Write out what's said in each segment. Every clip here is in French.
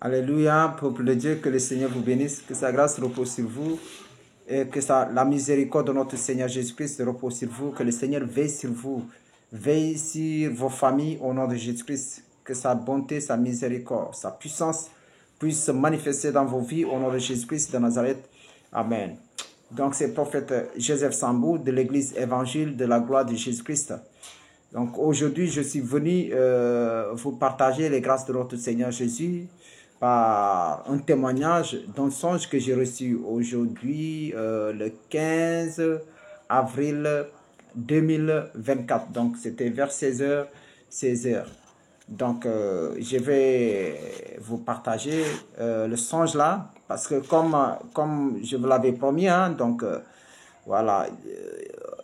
Alléluia, peuple de Dieu, que le Seigneur vous bénisse, que sa grâce repose sur vous et que la miséricorde de notre Seigneur Jésus-Christ repose sur vous, que le Seigneur veille sur vous, veille sur vos familles au nom de Jésus-Christ, que sa bonté, sa miséricorde, sa puissance puisse se manifester dans vos vies au nom de Jésus-Christ de Nazareth. Amen. Donc c'est le prophète Joseph Sambou de l'église évangile de la gloire de Jésus-Christ. Donc aujourd'hui, je suis venu vous partager les grâces de notre Seigneur Jésus par un témoignage d'un songe que j'ai reçu aujourd'hui, le 15 avril 2024. Donc c'était vers 16h. Donc je vais vous partager le songe là, parce que comme je vous l'avais promis, hein, donc voilà,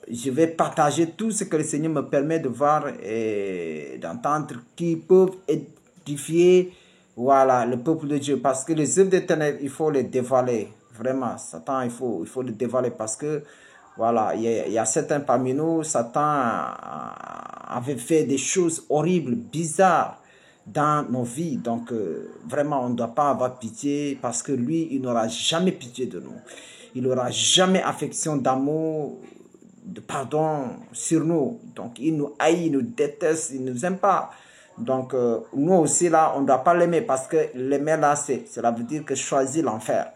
je vais partager tout ce que le Seigneur me permet de voir et d'entendre qui peuvent édifier, voilà, le peuple de Dieu. Parce que les œuvres des ténèbres, il faut les dévoiler. Vraiment, Satan, il faut les dévoiler parce que, voilà, il y a certains parmi nous, Satan avait fait des choses horribles, bizarres dans nos vies. Donc, vraiment, on ne doit pas avoir pitié parce que lui, il n'aura jamais pitié de nous. Il n'aura jamais affection d'amour, de pardon sur nous. Donc, il nous haït, il nous déteste, il ne nous aime pas. Donc, nous aussi, là, on ne doit pas l'aimer parce que l'aimer, là, cela veut dire que choisir l'enfer.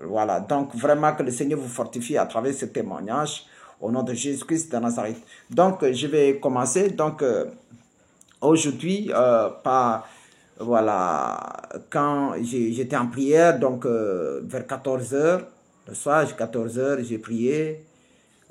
Voilà. Donc, vraiment que le Seigneur vous fortifie à travers ce témoignage au nom de Jésus-Christ de Nazareth. Donc, je vais commencer. Donc, aujourd'hui, voilà, quand j'étais en prière, donc, vers 14h, le soir, 14h, j'ai prié.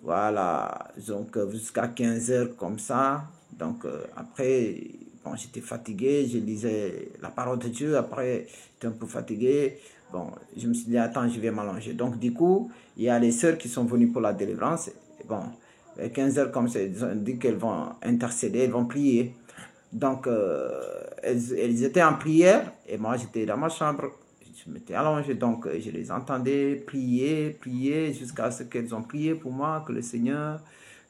Voilà, donc jusqu'à 15h comme ça. Donc après, bon, j'étais fatigué, je lisais la parole de Dieu. Après, j'étais un peu fatigué. Bon, je me suis dit, attends, je vais m'allonger. Donc du coup, il y a les sœurs qui sont venues pour la délivrance. Et bon, à 15h comme ça, elles ont dit qu'elles vont intercéder, elles vont prier. Donc, elles étaient en prière et moi, j'étais dans ma chambre. Je m'étais allongé, donc je les entendais prier jusqu'à ce qu'elles ont prié pour moi, que le Seigneur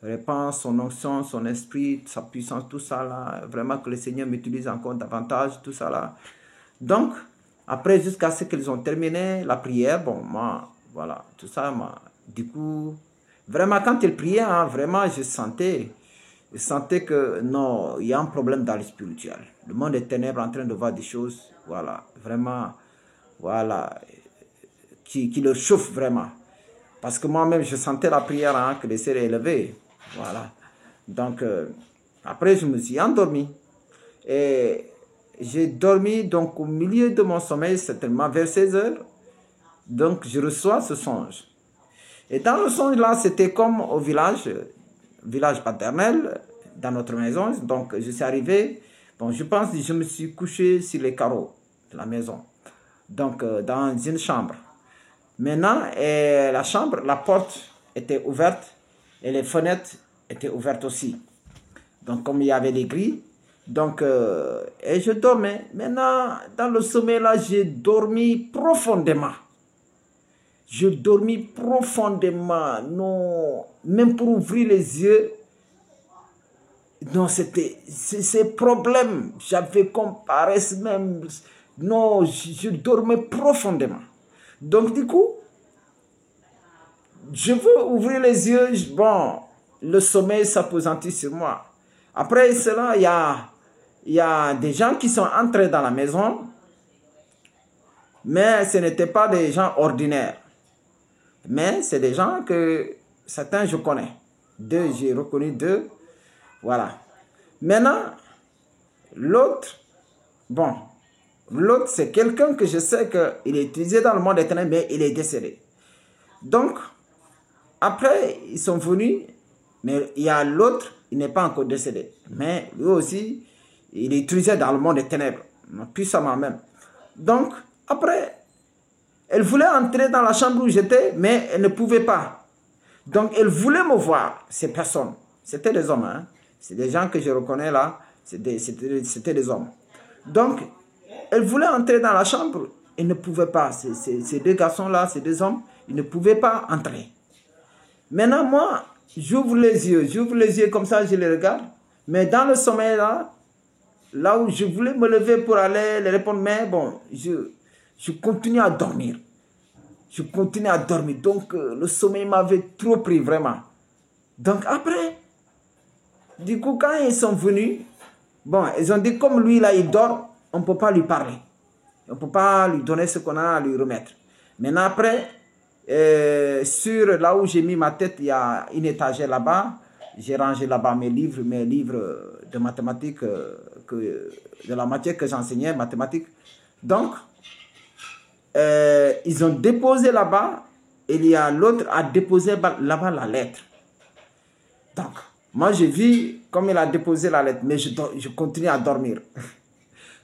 répand son onction, son esprit, sa puissance, tout ça là. Vraiment que le Seigneur m'utilise encore davantage, tout ça là. Donc, après, jusqu'à ce qu'elles ont terminé la prière, bon, moi, voilà, tout ça, moi, du coup, vraiment, quand elles priaient, hein, vraiment, je sentais que non, il y a un problème dans le spirituel. Le monde des ténèbres en train de voir des choses, voilà, vraiment, voilà, qui leur chauffe vraiment. Parce que moi-même, je sentais la prière, hein, que les sœurs élevées. Voilà. Donc, après, je me suis endormi. Et j'ai dormi, donc, au milieu de mon sommeil, certainement vers 16h. Donc, je reçois ce songe. Et dans le songe, là, c'était comme au village paternel, dans notre maison. Donc, je suis arrivé. Bon, je pense que je me suis couché sur les carreaux de la maison. Donc, dans une chambre. Maintenant, la chambre, la porte était ouverte et les fenêtres étaient ouvertes aussi. Donc, comme il y avait des grilles, donc, et je dormais. Maintenant, dans le sommeil, là, j'ai dormi profondément. Je dormis profondément. Non, même pour ouvrir les yeux, non, c'était ces problèmes. J'avais comme paresse même. Non, je dormais profondément. Donc, du coup, je veux ouvrir les yeux. Bon, le sommeil s'appesantit sur moi. Après cela, il y a des gens qui sont entrés dans la maison, mais ce n'étaient pas des gens ordinaires. Mais c'est des gens que certains je connais. Deux, j'ai reconnu deux. Voilà. Maintenant, l'autre, bon, l'autre c'est quelqu'un que je sais qu'il est utilisé dans le monde des ténèbres, mais il est décédé. Donc, après, ils sont venus, mais il y a l'autre, il n'est pas encore décédé. Mais lui aussi, il est utilisé dans le monde des ténèbres, puissamment même. Donc, après, elle voulait entrer dans la chambre où j'étais, mais elle ne pouvait pas. Donc, elle voulait me voir, ces personnes. C'était des hommes, hein. C'est des gens que je reconnais là, c'était des hommes. Donc, elle voulait entrer dans la chambre, elle ne pouvait pas. Ces deux garçons-là, ces deux hommes, ils ne pouvaient pas entrer. Maintenant, moi, j'ouvre les yeux comme ça, je les regarde. Mais dans le sommeil là, là où je voulais me lever pour aller les répondre, mais bon, je continue à dormir. Je continue à dormir. Donc, le sommeil m'avait trop pris, vraiment. Donc, après, du coup, quand ils sont venus, bon, ils ont dit, comme lui, là, il dort, on ne peut pas lui parler. On ne peut pas lui donner ce qu'on a à lui remettre. Maintenant, après, sur là où j'ai mis ma tête, il y a une étagère là-bas. J'ai rangé là-bas mes livres de mathématiques, de la matière que j'enseignais, mathématiques. Donc, ils ont déposé là-bas, et il y a l'autre a déposé là-bas la lettre. Donc, moi j'ai vu comme il a déposé la lettre, mais je continue à dormir.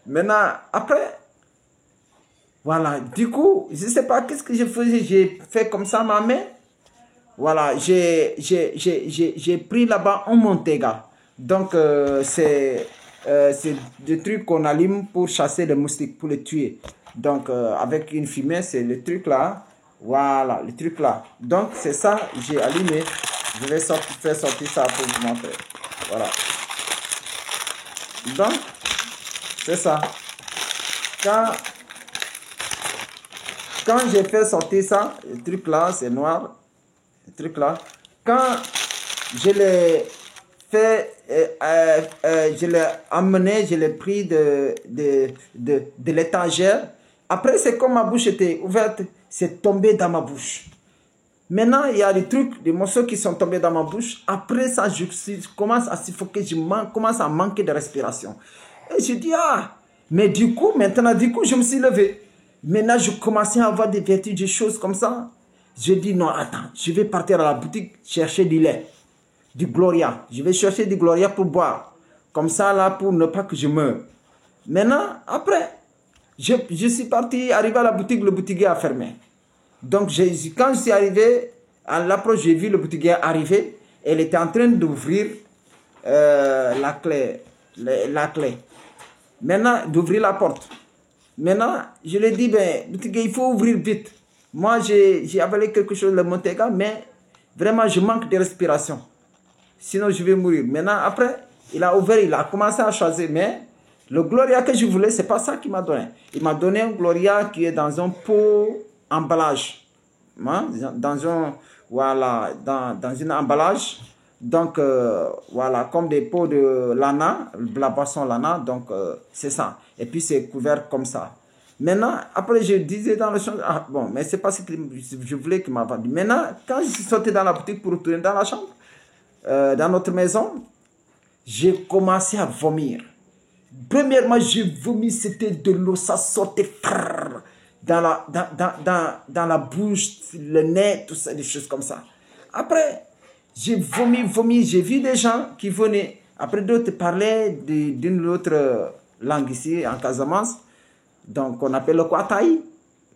Maintenant, après, voilà, du coup, je ne sais pas qu'est-ce que je faisais, j'ai fait comme ça ma main. Voilà, j'ai pris là-bas un Montega. Donc, c'est des trucs qu'on allume pour chasser les moustiques, pour les tuer. Donc, avec une fumée, c'est le truc là. Voilà, le truc là. Donc, c'est ça, j'ai allumé. Je vais faire sortir ça pour vous montrer. Voilà. Donc, c'est ça. Quand j'ai fait sortir ça, le truc là, c'est noir. Le truc là. Quand je l'ai fait, je l'ai amené, je l'ai pris de l'étagère. Après, c'est comme ma bouche était ouverte, c'est tombé dans ma bouche. Maintenant, il y a des trucs, des morceaux qui sont tombés dans ma bouche. Après ça, je commence à suffoquer, commence à manquer de respiration. Et je dis, ah, mais du coup, maintenant, je me suis levé. Maintenant, je commençais à avoir des vertiges, des choses comme ça. Je dis, non, attends, je vais partir à la boutique chercher du lait, du Gloria. Je vais chercher du Gloria pour boire. Comme ça, là, pour ne pas que je meure. Maintenant, après, je suis parti, arrivé à la boutique, le boutiquier a fermé. Donc, quand je suis arrivé, à l'approche, j'ai vu le boutiquier arriver. Elle était en train d'ouvrir la clé. Maintenant, d'ouvrir la porte. Maintenant, je lui ai dit, ben, boutiquier, il faut ouvrir vite. Moi, j'ai avalé quelque chose, le Montega, mais vraiment, je manque de respiration. Sinon, je vais mourir. Maintenant, après, il a ouvert, il a commencé à choisir, mais le Gloria que je voulais, ce n'est pas ça qu'il m'a donné. Il m'a donné un Gloria qui est dans un pot emballage. Hein? Voilà, dans un emballage. Donc, voilà, comme des pots de Lana, la boisson Lana. Donc, c'est ça. Et puis, c'est couvert comme ça. Maintenant, après, je disais dans le champ, ah bon, mais c'est pas ce que je voulais qu'il m'a vendu. Maintenant, quand je suis sorti dans la boutique pour retourner dans la chambre, dans notre maison, j'ai commencé à vomir. Premièrement, j'ai vomi, c'était de l'eau, ça sortait dans la bouche, le nez, tout ça, des choses comme ça. Après, j'ai vomi, j'ai vu des gens qui venaient. Après, d'autres parlaient d'une autre langue ici, en Casamance. Donc, on appelle le Kwataï.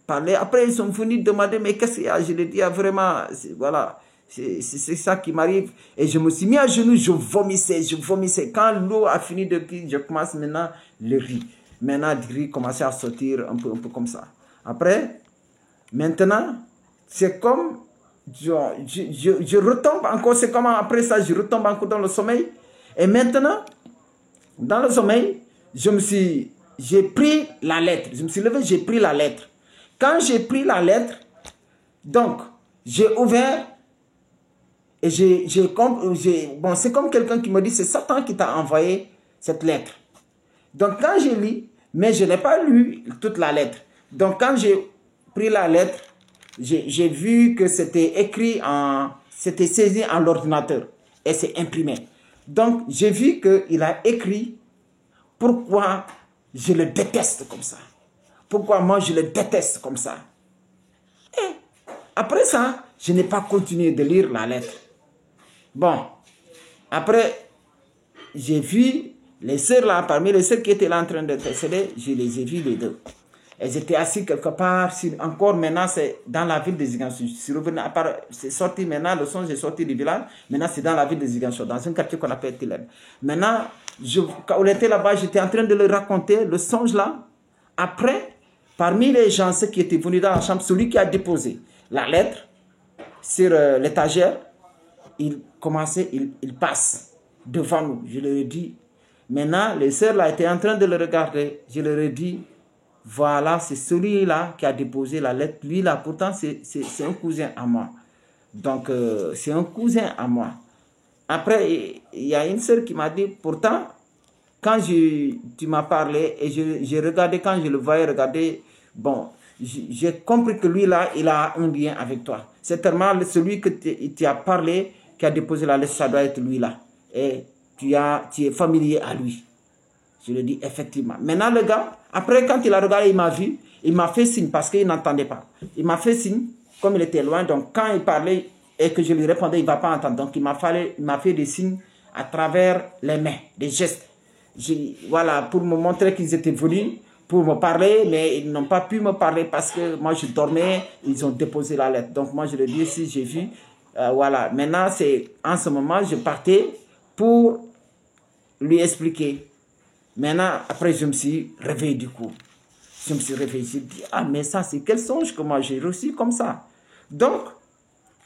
Après, ils sont venus demander, mais qu'est-ce qu'il y a? Je leur ai dit, ah, vraiment, voilà, c'est ça qui m'arrive. Et je me suis mis à genoux, je vomissais. Quand l'eau a fini de cuire, je commence maintenant le riz. Maintenant, le riz commençait à sortir un peu comme ça. Après, maintenant, c'est comme, je retombe encore, c'est comme après ça, je retombe encore dans le sommeil. Et maintenant, dans le sommeil, j'ai pris la lettre. Je me suis levé, j'ai pris la lettre. Quand j'ai pris la lettre, donc, j'ai ouvert et bon, c'est comme quelqu'un qui me dit, c'est Satan qui t'a envoyé cette lettre. Donc, quand j'ai lu, mais je n'ai pas lu toute la lettre. Donc, quand j'ai pris la lettre, j'ai vu que c'était écrit c'était saisi en l'ordinateur et c'est imprimé. Donc, j'ai vu qu'il a écrit pourquoi je le déteste comme ça. Pourquoi moi je le déteste comme ça. Et après ça, je n'ai pas continué de lire la lettre. Bon, après, j'ai vu les sœurs là, parmi les sœurs qui étaient là en train d'intercéder, je les ai vues les deux. Elles étaient assises quelque part, encore maintenant c'est dans la ville de Ziguinchor. C'est sorti maintenant, le son est sorti du village, maintenant c'est dans la ville de Ziguinchor, dans un quartier qu'on appelle Tilem. Maintenant, quand on était là-bas, j'étais en train de leur raconter le songe là. Après, parmi les gens, ceux qui étaient venus dans la chambre, celui qui a déposé la lettre sur l'étagère, il passe devant nous. Je leur ai dit, Maintenant, les sœurs là étaient en train de le regarder. Je leur ai dit, voilà, c'est celui-là qui a déposé la lettre. Lui là, pourtant, c'est un cousin à moi. Donc, c'est un cousin à moi. Après, il y a une sœur qui m'a dit, pourtant, quand tu m'as parlé et j'ai regardé, quand je le voyais regarder, bon, j'ai compris que lui là, il a un lien avec toi. Certainement, celui que tu as parlé, qui a déposé la lettre, ça doit être lui là. Et tu es familier à lui. Je le dis effectivement. Maintenant, le gars, après, quand il a regardé, il m'a vu, il m'a fait signe parce qu'il n'entendait pas. Il m'a fait signe, comme il était loin, donc quand il parlait et que je lui répondais, il ne va pas entendre. Donc, il m'a fait des signes à travers les mains, des gestes. Voilà, pour me montrer qu'ils étaient venus, pour me parler, mais ils n'ont pas pu me parler parce que moi, je dormais, ils ont déposé la lettre. Donc, moi, je le dis, si j'ai vu, voilà. Maintenant, en ce moment, je partais pour lui expliquer. Maintenant, après, je me suis réveillé du coup. Je me suis réveillé, je me dit, ah, mais ça, c'est quel songe que moi j'ai reçu comme ça. Donc,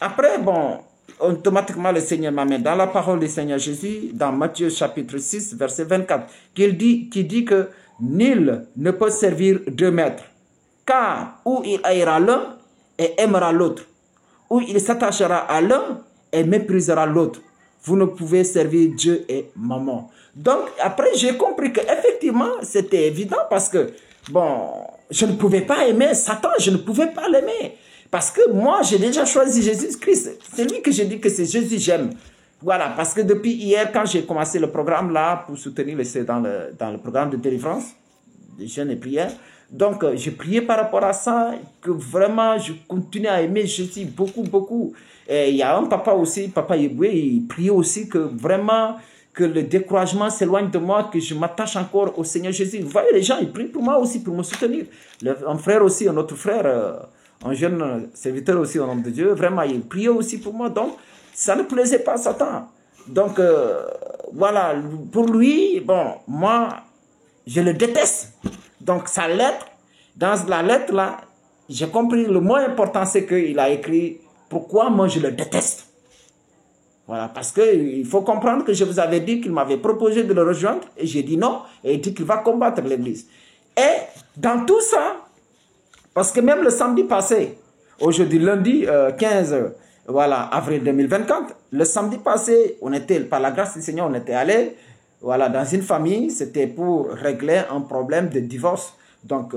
après, bon, automatiquement, le Seigneur m'amène dans la parole du Seigneur Jésus, dans Matthieu chapitre 6, verset 24, qui dit que nul ne peut servir deux maîtres, car ou il haïra l'un et aimera l'autre, ou il s'attachera à l'un et méprisera l'autre. Vous ne pouvez servir Dieu et maman. Donc, après, j'ai compris qu'effectivement, c'était évident parce que, bon, je ne pouvais pas aimer Satan, je ne pouvais pas l'aimer. Parce que moi, j'ai déjà choisi Jésus-Christ. C'est lui que j'ai dit que c'est Jésus, j'aime. Voilà, parce que depuis hier, quand j'ai commencé le programme là, pour soutenir dans le programme de délivrance, de jeûne et prière, donc j'ai prié par rapport à ça, que vraiment, je continue à aimer Jésus beaucoup, beaucoup. Et il y a un papa aussi, Papa Yeboué, il prie aussi que vraiment, que le découragement s'éloigne de moi, que je m'attache encore au Seigneur Jésus. Vous voyez, les gens, ils prient pour moi aussi, pour me soutenir. Un frère aussi, un autre frère, un jeune serviteur aussi au nom de Dieu, vraiment, il priait aussi pour moi. Donc, ça ne plaisait pas à Satan. Donc, voilà, pour lui, bon, moi, je le déteste. Donc, sa lettre, dans la lettre là, j'ai compris, le mot important, c'est qu'il a écrit pourquoi moi je le déteste. Voilà, parce qu'il faut comprendre que je vous avais dit qu'il m'avait proposé de le rejoindre et j'ai dit non, et il dit qu'il va combattre l'église. Et dans tout ça, parce que même le samedi passé, aujourd'hui lundi 15 voilà, avril 2024, le samedi passé, on était, par la grâce du Seigneur, on était allé voilà, dans une famille, c'était pour régler un problème de divorce. Donc,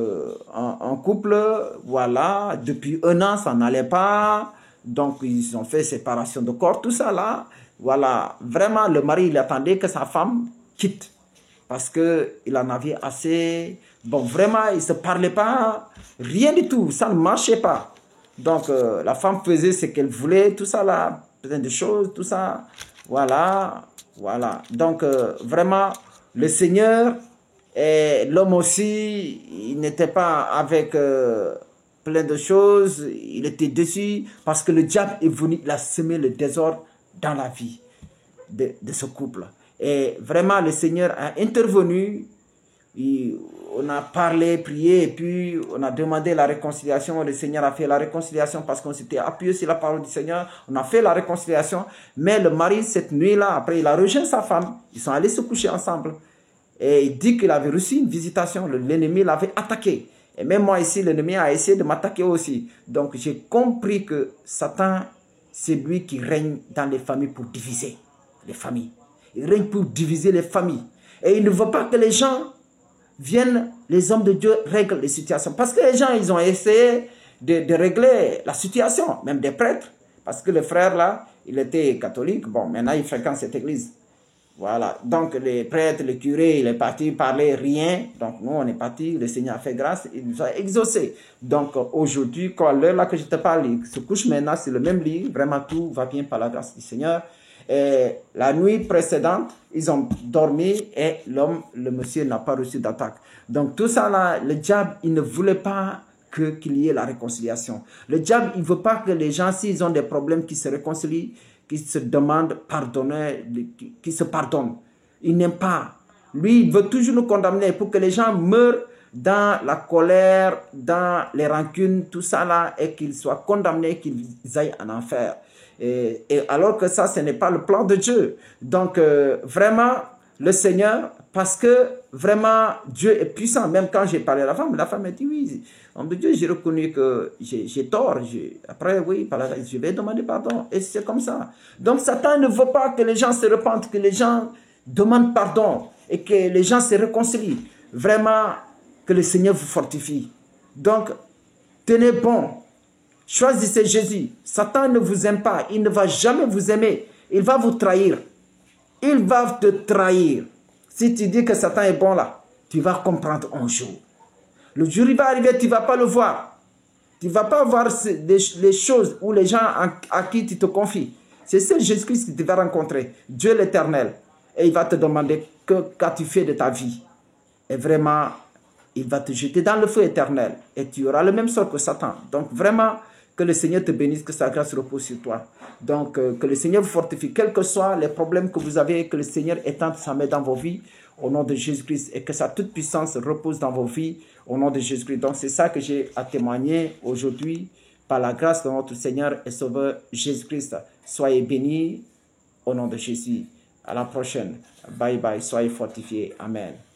un couple, voilà, depuis 1 an, ça n'allait pas. Donc, ils ont fait séparation de corps, tout ça là. Voilà, vraiment, le mari, il attendait que sa femme quitte. Parce qu'il en avait assez. Bon, vraiment, ils ne se parlaient pas. Rien du tout, ça ne marchait pas. Donc, la femme faisait ce qu'elle voulait, tout ça là, plein de choses, tout ça. Voilà, voilà. Donc, vraiment, le Seigneur et l'homme aussi, il n'était pas avec plein de choses. Il était déçu parce que le diable est venu, il a semé le désordre dans la vie de ce couple. Et vraiment, le Seigneur a intervenu. On a parlé, prié, et puis on a demandé la réconciliation. Le Seigneur a fait la réconciliation parce qu'on s'était appuyé sur la parole du Seigneur. On a fait la réconciliation. Mais le mari, cette nuit-là, après, il a rejoint sa femme. Ils sont allés se coucher ensemble. Et il dit qu'il avait reçu une visitation. L'ennemi l'avait attaqué. Et même moi ici, l'ennemi a essayé de m'attaquer aussi. Donc j'ai compris que Satan, c'est lui qui règne dans les familles pour diviser les familles. Il règne pour diviser les familles. Et il ne veut pas que les gens viennent, les hommes de Dieu règlent les situations. Parce que les gens, ils ont essayé de régler la situation, même des prêtres. Parce que le frère là, il était catholique. Bon, maintenant il fréquente cette église. Voilà, donc les prêtres, les curés, il est parti parler rien. Donc nous, on est parti, le Seigneur a fait grâce, il nous a exaucés. Donc aujourd'hui, quand l'heure là que je te parle, il se couche maintenant sur le même lit, vraiment tout va bien par la grâce du Seigneur. Et la nuit précédente, ils ont dormi et le monsieur n'a pas reçu d'attaque. Donc tout ça là, le diable, il ne voulait pas qu'il y ait la réconciliation. Le diable, il ne veut pas que les gens, s'ils ont des problèmes, qui se réconcilient, qui se demandent pardonner, qui se pardonnent. Il n'aime pas. Lui, il veut toujours nous condamner pour que les gens meurent dans la colère, dans les rancunes, tout ça là, et qu'ils soient condamnés, qu'ils aillent en enfer. Et alors que ça, ce n'est pas le plan de Dieu. Donc, vraiment, le Seigneur, parce que vraiment, Dieu est puissant. Même quand j'ai parlé à la femme a dit oui, homme de Dieu, j'ai reconnu que j'ai tort. Après, oui, je vais demander pardon. Et c'est comme ça. Donc, Satan ne veut pas que les gens se repentent, que les gens demandent pardon et que les gens se réconcilient. Vraiment, que le Seigneur vous fortifie. Donc, tenez bon. Choisissez Jésus. Satan ne vous aime pas. Il ne va jamais vous aimer. Il va vous trahir. Il va te trahir. Si tu dis que Satan est bon là, tu vas comprendre un jour. Le jour il va arriver, tu ne vas pas le voir. Tu ne vas pas voir les choses ou les gens à qui tu te confies. C'est seul Jésus-Christ que tu vas rencontrer. Dieu l'Éternel. Et il va te demander qu'as-tu fait de ta vie. Et vraiment, il va te jeter dans le feu éternel. Et tu auras le même sort que Satan. Donc vraiment, que le Seigneur te bénisse, que sa grâce repose sur toi. Donc, que le Seigneur vous fortifie, quels que soient les problèmes que vous avez, que le Seigneur étende sa main dans vos vies, au nom de Jésus-Christ, et que sa toute puissance repose dans vos vies, au nom de Jésus-Christ. Donc, c'est ça que j'ai à témoigner aujourd'hui, par la grâce de notre Seigneur et Sauveur Jésus-Christ. Soyez bénis, au nom de Jésus. À la prochaine. Bye bye, soyez fortifiés. Amen.